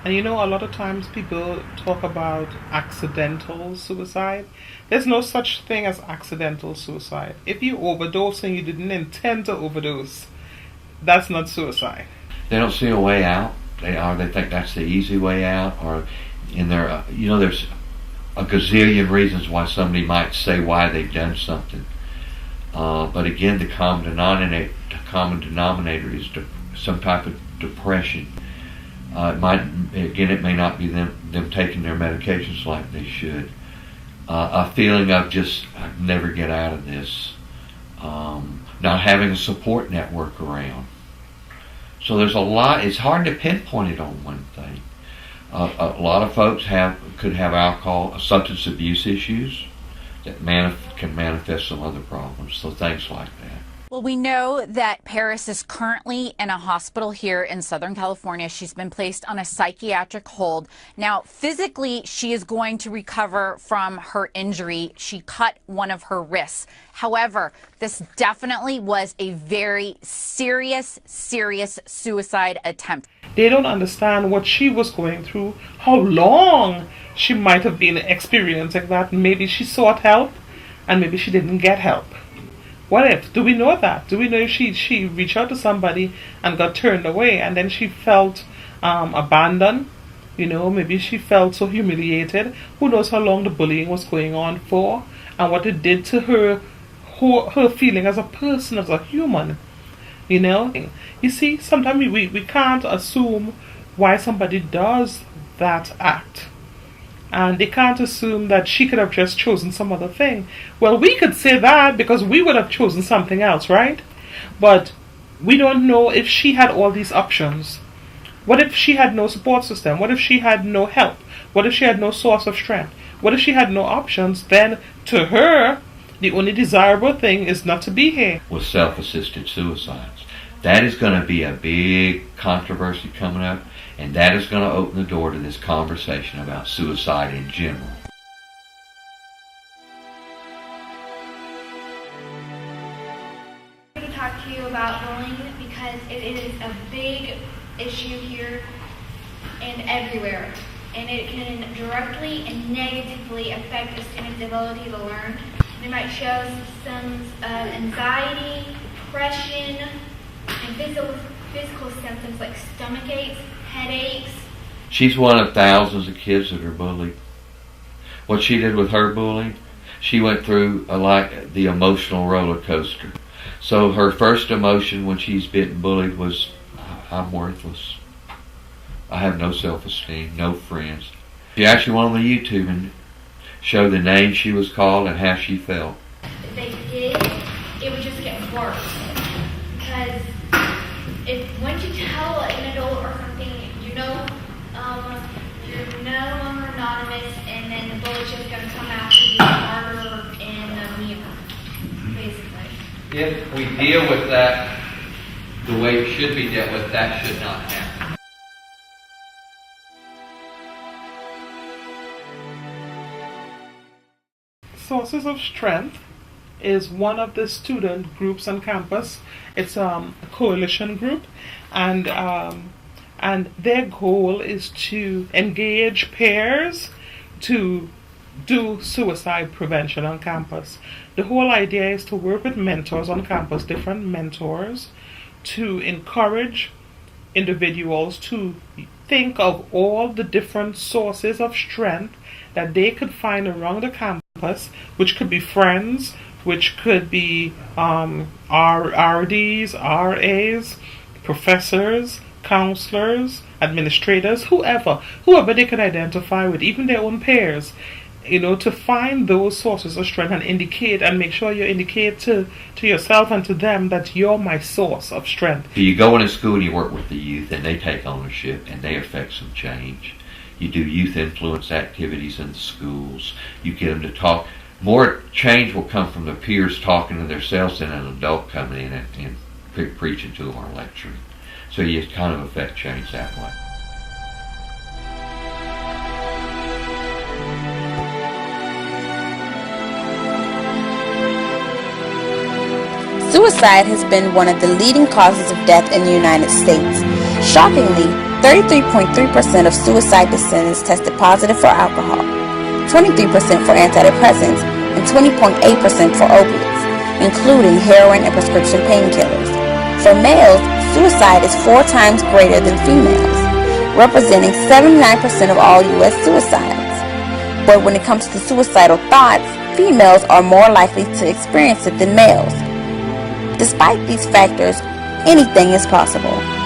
And you know, a lot of times people talk about accidental suicide. There's no such thing as accidental suicide. If you overdose and you didn't intend to overdose, that's not suicide. They don't see a way out. They think that's the easy way out, or in their there's a gazillion reasons why somebody might say why they've done something. But again, the common denominator is some type of depression. It may not be them taking their medications like they should. A feeling of just I never get out of this. Not having a support network around. So there's a lot. It's hard to pinpoint it on one thing. A lot of folks could have alcohol, substance abuse issues that can manifest some other problems. So things like that. Well, we know that Paris is currently in a hospital here in Southern California. She's been placed on a psychiatric hold. Now, physically, she is going to recover from her injury. She cut one of her wrists. However, this definitely was a very serious suicide attempt. They don't understand what she was going through, how long she might have been experiencing that. Maybe she sought help and maybe she didn't get help. What if? Do we know that? Do we know if she reached out to somebody and got turned away and then she felt abandoned? You know, maybe she felt so humiliated. Who knows how long the bullying was going on for and what it did to her feeling as a person, as a human. You know? You see, sometimes we can't assume why somebody does that act. And they can't assume that she could have just chosen some other thing. Well, we could say that because we would have chosen something else, right? But we don't know if she had all these options. What if she had no support system? What if she had no help? What if she had no source of strength? What if she had no options? Then, to her, the only desirable thing is not to be here. With self-assisted suicides. That is going to be a big controversy coming up. And that is going to open the door to this conversation about suicide in general. I'm going to talk to you about bullying because it is a big issue here and everywhere. And it can directly and negatively affect a student's ability to learn. They might show symptoms of anxiety, depression, and physical symptoms like stomach aches, headaches. She's one of thousands of kids that are bullied. What she did with her bullying, she went through the emotional roller coaster. So her first emotion when she's been bullied was, I'm worthless. I have no self-esteem, no friends. She actually went on the YouTube and showed the name she was called and how she felt. If they did, it would just get worse. Because once you tell an adult or something, you're no longer anonymous, and then the bully's just going to come after you harder and meaner, basically. If we deal with that the way it should be dealt with, that should not happen. Sources of Strength is one of the student groups on campus. It's a coalition group, and their goal is to engage peers to do suicide prevention on campus. The whole idea is to work with mentors on campus, different mentors, to encourage individuals to think of all the different sources of strength that they could find around the campus, which could be friends, which could be RDs, RAs, professors, counselors, administrators, whoever they could identify with, even their own peers, to find those sources of strength and indicate and make sure you indicate to yourself and to them that you're my source of strength. You go into school and you work with the youth and they take ownership and they affect some change. You do youth influence activities in the schools. You get them to talk. More change will come from the peers talking to themselves than an adult coming in and preaching to them or lecturing. So you kind of affect change that way. Suicide has been one of the leading causes of death in the United States. Shockingly, 33.3% of suicide descendants tested positive for alcohol, 23% for antidepressants, and 20.8% for opiates, including heroin and prescription painkillers. For males, suicide is 4 times greater than females, representing 79% of all U.S. suicides. But when it comes to suicidal thoughts, females are more likely to experience it than males. Despite these factors, anything is possible.